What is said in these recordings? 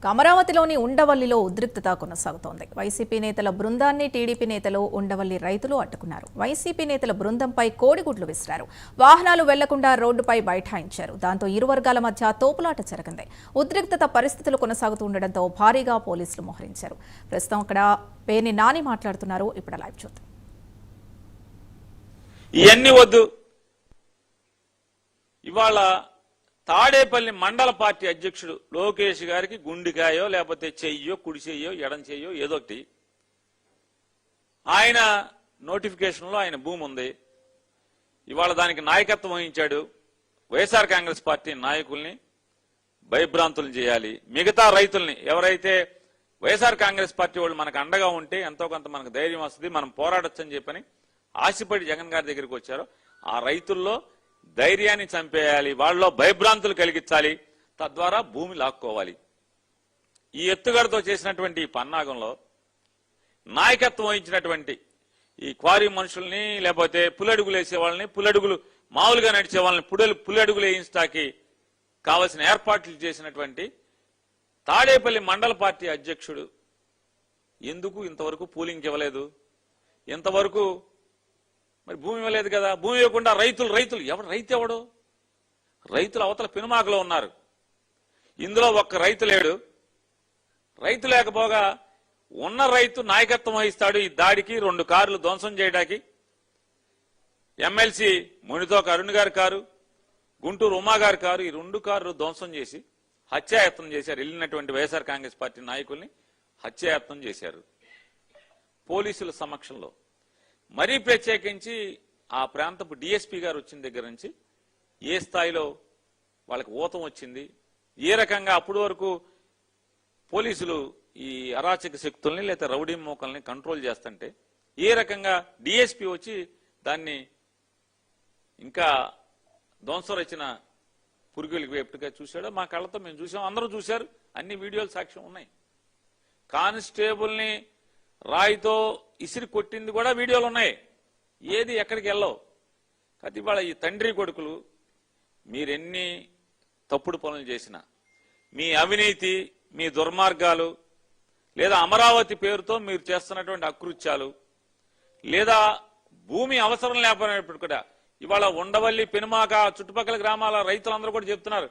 అమరావతిలోని ఉండవల్లిలో ఉద్రిక్తత కొనసాగుతోంది. వైసీపీ నేతల బృందాన్ని టీడీపీ నేతలు ఉండవల్లి రైతులు అడ్డుకున్నారు. వైసీపీ నేతల బృందంపై కోడిగుడ్లు విసిరారు. వాహనాలు వెళ్లకుండా రోడ్డుపై బైఠాయించారు. దాంతో ఇరు వర్గాల మధ్య తోపులాట జరిగింది. ఉద్రిక్తత పరిస్థితులు కొనసాగుతుండటంతో భారీగా పోలీసులు మోహరించారు. ప్రస్తుతం అక్కడ పేర్ని నాని మాట్లాడుతున్నారు. ఇప్పుడు లైవ్ చూద్దాం. ఇవన్నీ వద్దు. ఇవాళ తాడేపల్లి మండల పార్టీ అధ్యక్షుడు లోకేష్ గారికి గుండికాయో లేకపోతే చెయ్యో కుడి చెయ్యో ఎడం చెయ్యో ఏదో ఒకటి ఆయన నోటిఫికేషన్లో ఆయన భూమి ఉంది. ఇవాళ దానికి నాయకత్వం వహించాడు. వైఎస్ఆర్ కాంగ్రెస్ పార్టీ నాయకుల్ని భయభ్రాంతులు చేయాలి. మిగతా రైతుల్ని ఎవరైతే వైఎస్ఆర్ కాంగ్రెస్ పార్టీ వాళ్ళు మనకు అండగా ఉంటే ఎంతో కొంత మనకు ధైర్యం వస్తుంది, మనం పోరాడొచ్చని చెప్పని ఆశపడి జగన్ గారి దగ్గరికి వచ్చారో ఆ రైతుల్లో ధైర్యాన్ని చంపేయాలి, వాళ్ళలో భయభ్రాంతులు కలిగించాలి, తద్వారా భూమి లాక్కోవాలి. ఈ ఎత్తుగడతో చేసినటువంటి ఈ పన్నాగంలో నాయకత్వం వహించినటువంటి ఈ క్వారీ మనుషుల్ని లేకపోతే పులడుగులు వేసే వాళ్ళని, పులడుగులు మామూలుగా నడిచే వాళ్ళని పులడుగులు వేయించడానికి కావలసిన ఏర్పాట్లు చేసినటువంటి తాడేపల్లి మండల పార్టీ అధ్యక్షుడు ఎందుకు ఇంతవరకు పూలింగ్ ఇవ్వలేదు? ఇంతవరకు మరి భూమి ఇవ్వలేదు కదా. భూమి ఇవ్వకుండా రైతులు ఎవడు రైతు ఎవడు? రైతులు అవతల పెనుమాకలో ఉన్నారు. ఇందులో ఒక్క రైతు లేడు. రైతు లేకపోగా ఉన్న రైతు నాయకత్వం వహిస్తాడు. ఈ దాడికి 2 కార్లు ధ్వంసం చేయడానికి ఎమ్మెల్సీ మునితోక అరుణ్ గారి కారు, గుంటూరు ఉమా గారి కారు, ఈ 2 కార్లు ధ్వంసం చేసి హత్యాయత్నం చేశారు. వెళ్ళినటువంటి వైఎస్ఆర్ కాంగ్రెస్ పార్టీ నాయకుల్ని హత్యాయత్నం చేశారు పోలీసుల సమక్షంలో. మరీ ప్రత్యేకించి ఆ ప్రాంతపు డిఎస్పీ గారు వచ్చిన దగ్గర నుంచి ఏ స్థాయిలో వాళ్ళకి ఊతం వచ్చింది, ఏ రకంగా అప్పటి వరకు పోలీసులు ఈ అరాచక శక్తుల్ని లేదా రౌడీ మోకల్ని కంట్రోల్ చేస్తుంటే ఏ రకంగా డిఎస్పీ వచ్చి దాన్ని ఇంకా ధ్వంసం రచిన పురుగులకి ఎప్పటిగా చూశాడో మా కళ్ళతో మేము చూసాం, అందరూ చూశారు, అన్ని వీడియోలు సాక్ష్యం ఉన్నాయి. కానిస్టేబుల్ని రాయితో ఇసిరి కొట్టింది కూడా వీడియోలు ఉన్నాయి. ఏది ఎక్కడికి వెళ్ళవు. కాబట్టి ఇవాళ ఈ తండ్రి కొడుకులు మీరెన్ని తప్పుడు పనులు చేసినా, మీ అవినీతి, మీ దుర్మార్గాలు, లేదా అమరావతి పేరుతో మీరు చేస్తున్నటువంటి అకృత్యాలు, లేదా భూమి అవసరం లేకపోయినప్పుడు కూడా ఇవాళ ఉండవల్లి, పెనుమాక, చుట్టుపక్కల గ్రామాల రైతులందరూ కూడా చెప్తున్నారు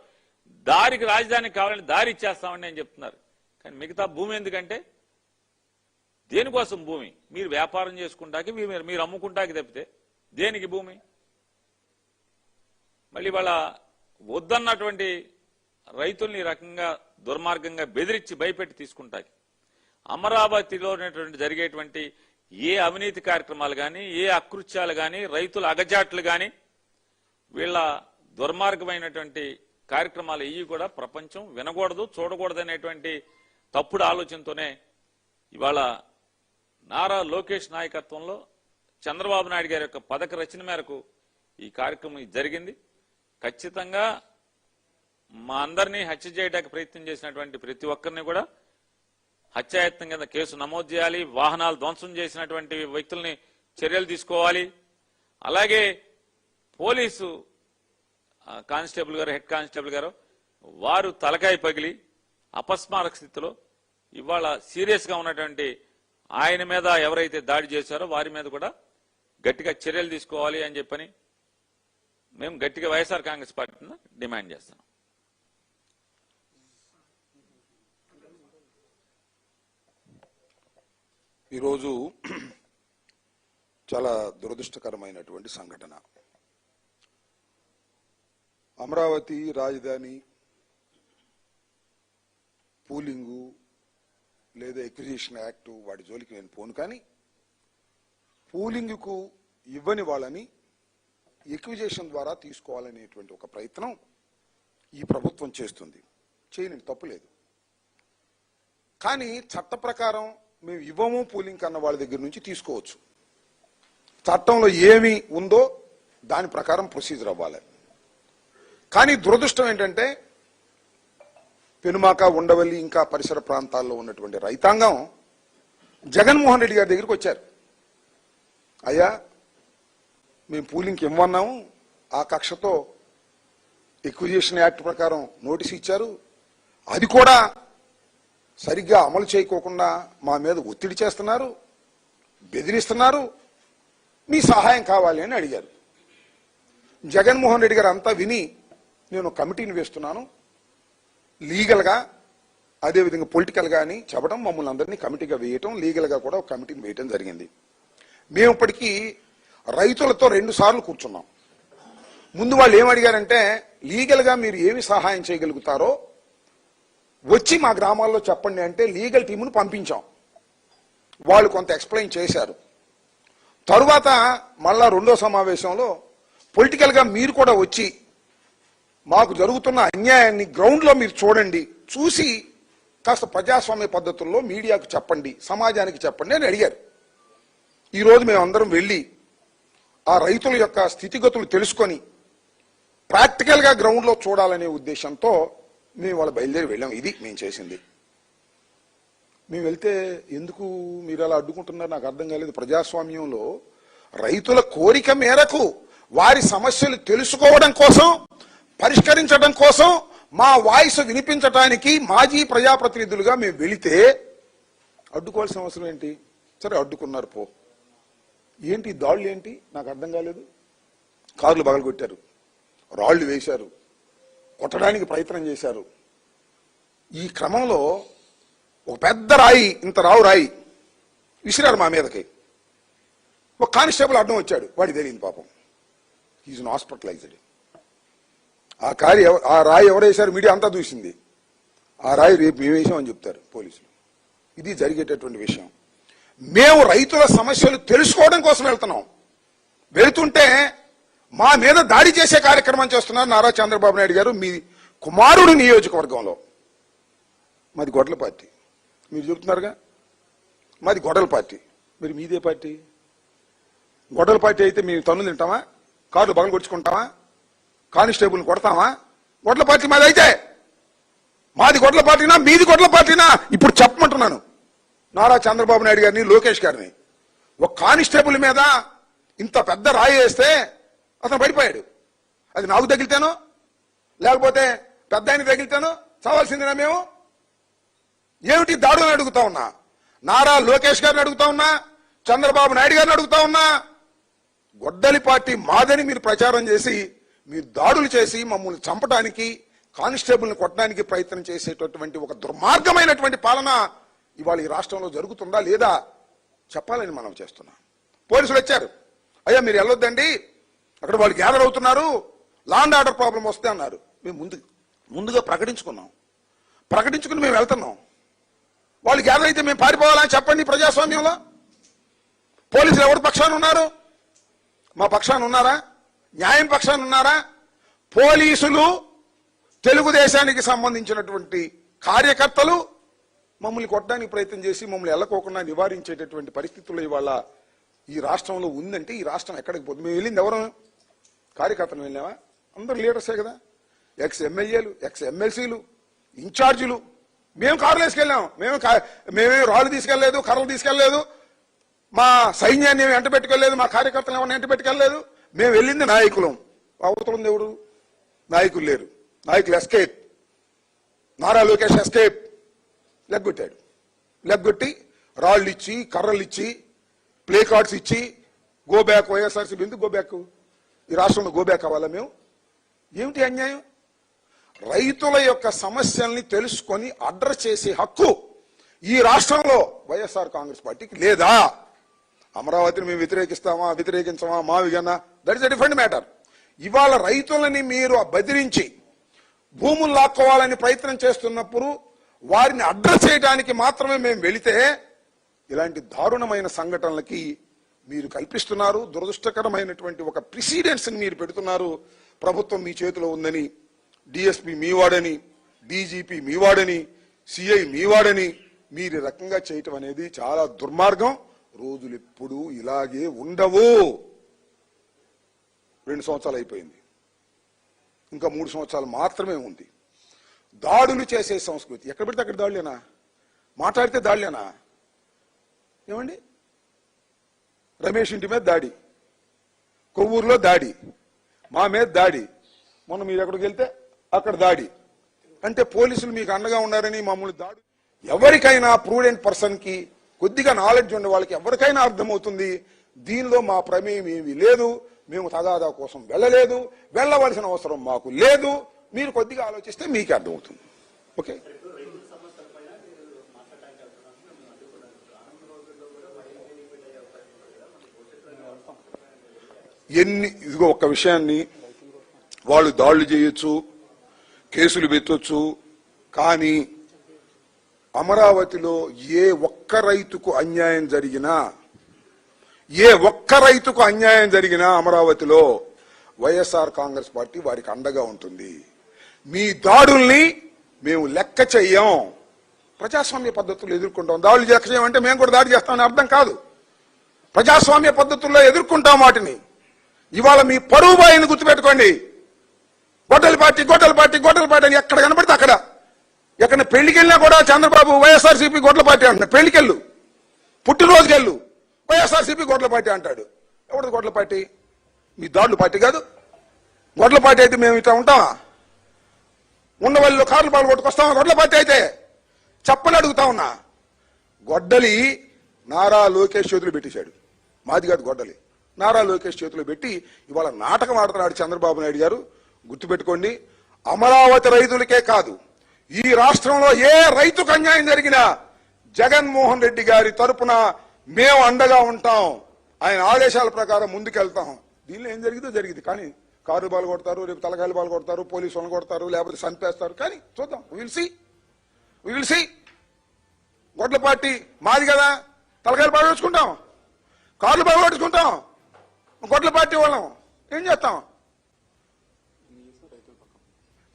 దారికి రాజధానికి కావాలని దారి ఇచ్చేస్తామని నేను చెప్తున్నారు. కానీ మిగతా భూమి ఎందుకంటే దేనికోసం భూమి? మీరు వ్యాపారం చేసుకుంటాకి, మీరు అమ్ముకుంటాకి తప్పితే దేనికి భూమి? మళ్ళీ వాళ్ళ వద్దన్నటువంటి రైతుల్ని రకంగా దుర్మార్గంగా బెదిరించి భయపెట్టి తీసుకుంటాకి అమరావతిలో జరిగేటువంటి ఏ అవినీతి కార్యక్రమాలు కానీ, ఏ అకృత్యాలు కానీ, రైతుల అగజాట్లు కానీ, వీళ్ళ దుర్మార్గమైనటువంటి కార్యక్రమాలు ఇవి కూడా ప్రపంచం వినకూడదు, చూడకూడదు అనేటువంటి తప్పుడు ఆలోచనతోనే ఇవాళ నారా లోకేష్ నాయకత్వంలో చంద్రబాబు నాయుడు గారి యొక్క పథక రచన మేరకు ఈ కార్యక్రమం జరిగింది. ఖచ్చితంగా మా అందరినీ హత్య చేయడానికి ప్రయత్నం చేసినటువంటి ప్రతి ఒక్కరిని కూడా హత్యాయత్నం కింద కేసు నమోదు చేయాలి. వాహనాలు ధ్వంసం చేసినటువంటి వ్యక్తుల్ని చర్యలు తీసుకోవాలి. అలాగే పోలీసు కానిస్టేబుల్ గారు, హెడ్ కానిస్టేబుల్ గారు, వారు తలకాయ పగిలి అపస్మారక స్థితిలో ఇవాళ సీరియస్ గా ఉన్నటువంటి ఆయన మీద ఎవరైతే దాడి చేశారో వారి మీద కూడా గట్టిగా చర్యలు తీసుకోవాలి అని చెప్పని మేము గట్టిగా వైఎస్ఆర్ కాంగ్రెస్ పార్టీని డిమాండ్ చేస్తున్నాం. ఈరోజు చాలా దురదృష్టకరమైనటువంటి సంఘటన. అమరావతి రాజధాని పూలింగు లేదా ఎక్విజిషన్ యాక్ట్ వాటి జోలికి నేను పోను, కానీ పూలింగ్కు ఇవ్వని వాళ్ళని ఎక్విజిషన్ ద్వారా తీసుకోవాలనేటువంటి ఒక ప్రయత్నం ఈ ప్రభుత్వం చేస్తుంది. చేయని తప్పులేదు. కానీ చట్ట ప్రకారం మేము ఇవ్వము పూలింగ్ అన్న వాళ్ళ దగ్గర నుంచి తీసుకోవచ్చు. చట్టంలో ఏమి ఉందో దాని ప్రకారం ప్రొసీజర్ అవ్వాలి. కానీ దురదృష్టం ఏంటంటే పెనుమాక, ఉండవల్లి ఇంకా పరిసర ప్రాంతాల్లో ఉన్నటువంటి రైతాంగం జగన్మోహన్ రెడ్డి గారి దగ్గరికి వచ్చారు. అయ్యా మేము పూలింగ్కి ఇవ్వన్నాము, ఆ కక్షతో ఎక్విజిషన్ యాక్ట్ ప్రకారం నోటీస్ ఇచ్చారు, అది కూడా సరిగ్గా అమలు చేయకోకుండా మా మీద ఒత్తిడి చేస్తున్నారు, బెదిరిస్తున్నారు, మీ సహాయం కావాలి అని అడిగారు. జగన్మోహన్ రెడ్డి గారు అంతా విని నేను కమిటీని వేస్తున్నాను లీగల్గా, అదేవిధంగా పొలిటికల్గా అని చెప్పడం, మమ్మల్ని అందరినీ కమిటీగా వేయటం, లీగల్గా కూడా ఒక కమిటీని వేయటం జరిగింది. మేము ఇప్పటికీ రైతులతో 2 సార్లు కూర్చున్నాం. ముందు వాళ్ళు ఏమడిగారంటే, లీగల్గా మీరు ఏమి సహాయం చేయగలుగుతారో వచ్చి మా గ్రామాల్లో చెప్పండి అంటే లీగల్ టీమును పంపించాం. వాళ్ళు కొంత ఎక్స్ప్లెయిన్ చేశారు. తరువాత మళ్ళా 2వ సమావేశంలో పొలిటికల్గా మీరు కూడా వచ్చి మాకు జరుగుతున్న అన్యాయాన్ని గ్రౌండ్లో మీరు చూడండి, చూసి కాస్త ప్రజాస్వామ్య పద్ధతుల్లో మీడియాకు చెప్పండి, సమాజానికి చెప్పండి అని అడిగారు. ఈరోజు మేము అందరం వెళ్ళి ఆ రైతుల యొక్క స్థితిగతులు తెలుసుకొని ప్రాక్టికల్గా గ్రౌండ్లో చూడాలనే ఉద్దేశంతో మేము వాళ్ళ బయలుదేరి వెళ్ళాం. ఇది మేము చేసింది. మేము వెళ్తే ఎందుకు మీరు అలా అడ్డుకుంటున్నారు నాకు అర్థం కాలేదు. ప్రజాస్వామ్యంలో రైతుల కోరిక మేరకు వారి సమస్యలు తెలుసుకోవడం కోసం, పరిష్కరించడం కోసం, మా వాయిస్ వినిపించడానికి మాజీ ప్రజాప్రతినిధులుగా మేము వెళితే అడ్డుకోవాల్సిన అవసరం ఏంటి? సరే అడ్డుకున్నారు పో. ఏంటి దాడులు ఏంటి నాకు అర్థం కాలేదు. కార్లు పగలగొట్టారు, రాళ్లు వేశారు, కొట్టడానికి ప్రయత్నం చేశారు. ఈ క్రమంలో ఒక పెద్ద రాయి, ఇంత రాయి విసిరారు మా మీదకి. ఒక కానిస్టేబుల్ అడ్డం వచ్చాడు, వాడికి తెలియదు పాపం. Is hospitalised. ఆ రాయి ఎవరేశారు మీడియా అంతా చూసింది. ఆ రాయి రేపు మేము వేసామని చెప్తారు పోలీసులు. ఇది జరిగేటటువంటి విషయం. మేము రైతుల సమస్యలు తెలుసుకోవడం కోసం వెళ్తున్నాం. వెళుతుంటే మా మీద దాడి చేసే కార్యక్రమం చేస్తున్నారు నారా చంద్రబాబు నాయుడు గారు. మీ కుమారుడు నియోజకవర్గంలో, మాది గొడ్డల పార్టీ, మీరు చెబుతున్నారుగా మాది గొడ్డల పార్టీ, మరి మీదే పార్టీ. గొడ్డల పార్టీ అయితే మేము తన్నులు తింటామా, కార్లు బగలు కొట్టుకుంటామా, కానిస్టేబుల్ని కొడతామా? గొడ్డల పార్టీ మాది అయితే. మాది గొడ్డల పార్టీనా మీది గొడ్డల పార్టీనా ఇప్పుడు చెప్పమంటున్నాను నారా చంద్రబాబు నాయుడు గారిని, లోకేష్ గారిని. ఒక కానిస్టేబుల్ మీద ఇంత పెద్ద రాయి వేస్తే అతను పడిపోయాడు. అది నాకు తగిలితేనో లేకపోతే పెద్ద ఆయన తగిలితేనో చావాల్సిందినా మేము? ఏమిటి దాడులను అడుగుతా ఉన్నా, నారా లోకేష్ గారిని అడుగుతా ఉన్నా, చంద్రబాబు నాయుడు గారిని అడుగుతా ఉన్నా. గొడ్డలి పార్టీ మాదని మీరు ప్రచారం చేసి, మీరు దాడులు చేసి మమ్మల్ని చంపడానికి, కానిస్టేబుల్ని కొట్టడానికి ప్రయత్నం చేసేటటువంటి ఒక దుర్మార్గమైనటువంటి పాలన ఇవాళ ఈ రాష్ట్రంలో జరుగుతుందా లేదా చెప్పాలని మనం చేస్తున్నాం. పోలీసులు వచ్చారు, అయ్యా మీరు వెళ్ళొద్దండి, అక్కడ వాళ్ళు గ్యాదర్ అవుతున్నారు, లా అండ్ ఆర్డర్ ప్రాబ్లం వస్తే అన్నారు. మేము ముందుగా ప్రకటించుకుని మేము వెళ్తున్నాం. వాళ్ళు గ్యాదర్ అయితే మేము పారిపోవాలని చెప్పండి. ప్రజాస్వామ్యంలో పోలీసులు ఎవరి పక్షాన ఉన్నారు? మా పక్షాన ఉన్నారా? న్యాయం పక్షాన ఉన్నారా? పోలీసులు, తెలుగుదేశానికి సంబంధించినటువంటి కార్యకర్తలు మమ్మల్ని కొట్టడానికి ప్రయత్నం చేసి మమ్మల్ని ఎల్లకోకుండా నివారించేటటువంటి పరిస్థితుల్లో ఇవాళ ఈ రాష్ట్రంలో ఉందంటే ఈ రాష్ట్రం ఎక్కడికి పోతుంది? మేము వెళ్ళింది ఎవరు? కార్యకర్తలు వెళ్ళామా? అందరు లీడర్సే కదా, ఎక్స్ ఎమ్మెల్యేలు, ఎక్స్ ఎమ్మెల్సీలు, ఇన్ఛార్జీలు. మేము కార్లు వేసుకెళ్ళాం. మేమే రాళ్ళు తీసుకెళ్లేదు, కర్రలు తీసుకెళ్లేదు, మా సైన్యాన్ని వెంట పెట్టుకెళ్లేదు, మా కార్యకర్తలు ఎవరిని వెంట పెట్టుకెళ్లేదు. మేము వెళ్ళింది నాయకులం. అవతలం దేవుడు నాయకులు లేరు. నాయకులు ఎస్కేప్. నారా లోకేష్ ఎస్కేప్. లెగ్గొట్టాడు. లెగ్గొట్టి రాళ్ళు ఇచ్చి, కర్రలు ఇచ్చి, ప్లే కార్డ్స్ ఇచ్చి గో బ్యాక్ వైఎస్ఆర్సీపీ. ఎందుకు గో బ్యాక్? ఈ రాష్ట్రంలో గో బ్యాక్ అవ్వాలా మేము? ఏమిటి అన్యాయం? రైతుల యొక్క సమస్యల్ని తెలుసుకొని అడ్రస్ చేసే హక్కు ఈ రాష్ట్రంలో వైఎస్ఆర్ కాంగ్రెస్ పార్టీకి లేదా? అమరావతిని మేము వ్యతిరేకించమా మావిగన్నా, that is a different matter. ఇవాళ రైతులని మీరు బెదిరించి భూములు లాక్కోవాలని ప్రయత్నం చేస్తున్నప్పుడు వారిని అడ్రస్ చేయడానికి మాత్రమే మేము వెళితే ఇలాంటి దారుణమైన సంఘటనలకి మీరు కల్పిస్తున్నారు. దురదృష్టకరమైనటువంటి ఒక ప్రిసిడెన్స్ ని మీరు పెడుతున్నారు. ప్రభుత్వం మీ చేతిలో ఉందని, డిఎస్పీ మీవాడని, డీజీపీ మీవాడని, సిఐ మీవాడని మీరు రకంగా చేయటం అనేది చాలా దుర్మార్గం. రోజులు ఎప్పుడు ఇలాగే ఉండవు. 2 సంవత్సరాలు అయిపోయింది, ఇంకా 3 సంవత్సరాలు మాత్రమే ఉంది. దాడులు చేసే సంస్కృతి ఎక్కడ పెడితే అక్కడ దాడులేనా? మాట్లాడితే దాడులేనా? ఏమండి, రమేష్ ఇంటి మీద దాడి, కొవ్వూరులో దాడి, మా మీద దాడి, మొన్న మీరు ఎక్కడికి వెళ్తే అక్కడ దాడి. అంటే పోలీసులు మీకు అండగా ఉన్నారని మమ్మల్ని ఎవరికైనా ప్రూడెంట్ పర్సన్ కి కొద్దిగా నాలెడ్జ్ ఉన్న వాళ్ళకి ఎవరికైనా అర్థమవుతుంది దీనిలో మా ప్రమేయం ఏమీ లేదు, మేము తగాదా కోసం వెళ్ళలేదు, వెళ్ళవలసిన అవసరం మాకు లేదు, మీరు కొద్దిగా ఆలోచిస్తే మీకే అర్థమవుతుంది. ఓకే, ఇదిగో ఒక్క విషయాన్ని, వాళ్ళు దాడులు చేయొచ్చు, కేసులు పెట్టొచ్చు, కానీ అమరావతిలో ఏ ఒక్క రైతుకు అన్యాయం జరిగినా అమరావతిలో వైఎస్ఆర్ కాంగ్రెస్ పార్టీ వారికి అండగా ఉంటుంది. మీ దాడుల్ని మేము లెక్క చెయ్యం, ప్రజాస్వామ్య పద్ధతుల్లో ఎదుర్కొంటాం. దాడులు లెక్క చేయమంటే మేము కూడా దాడి చేస్తామని అర్థం కాదు. ప్రజాస్వామ్య పద్ధతుల్లో ఎదుర్కొంటాం వాటిని. ఇవాళ మీ పరువు బాయిని గుర్తుపెట్టుకోండి. గొడ్డల పార్టీ అని ఎక్కడ కనబడితే అక్కడ, ఎక్కడ పెళ్లికి వెళ్ళినా కూడా చంద్రబాబు వైఎస్ఆర్సీపీ గొడ్ల పార్టీ అంటున్నాడు. పెళ్లికెళ్ళు, పుట్టినరోజుకెళ్ళు, వైఎస్ఆర్సీపీ గొడ్ల పార్టీ అంటాడు. ఎవరిది గొడ్ల పార్టీ? మీ దాడులు పార్టీ కాదు. గొడ్ల పార్టీ అయితే మేము ఇట్లా ఉంటామా? ఉండవల్లిలో కార్లు పాలు కొట్టుకొస్తామా గొడ్ల పార్టీ అయితే? చెప్పని అడుగుతా ఉన్నా. గొడ్డలి నారా లోకేష్ చేతులు పెట్టేశాడు. మాది కాదు గొడ్డలి, నారా లోకేష్ చేతులు పెట్టి ఇవాళ నాటకం ఆడుతున్నాడు చంద్రబాబు నాయుడు గారు. గుర్తుపెట్టుకోండి, అమరావతి రైతులకే కాదు, ఈ రాష్ట్రంలో ఏ రైతుకు అన్యాయం జరిగినా జగన్మోహన్ రెడ్డి గారి తరపున మేము అండగా ఉంటాం. ఆయన ఆదేశాల ప్రకారం ముందుకెళ్తాం. దీనిలో ఏం జరిగిందో జరిగింది, కానీ కారు బాలు కొడతారు, రేపు తలకాయలు బాలు కొడతారు, పోలీసు వాళ్ళని కొడతారు, లేకపోతే చంపేస్తారు. కానీ చూద్దాం, విల్ సీ. గొడ్ల పార్టీ మాది కదా, తలకాయలు బాగా కొట్టుకుంటాం, కార్లు బాగా కొట్టుకుంటాం. గొడ్ల పార్టీ వాళ్ళం ఏం చేస్తాం?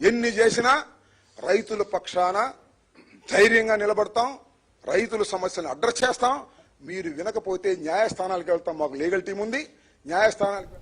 ఎన్ని చేసినా రైతుల పక్షాన ధైర్యంగా నిలబడతాం, రైతుల సమస్యలను అడ్రస్ చేస్తాం. మీరు వినకపోతే న్యాయస్థానాలకు వెళ్తాం, మాకు లీగల్ టీం ఉంది, న్యాయస్థానాలకు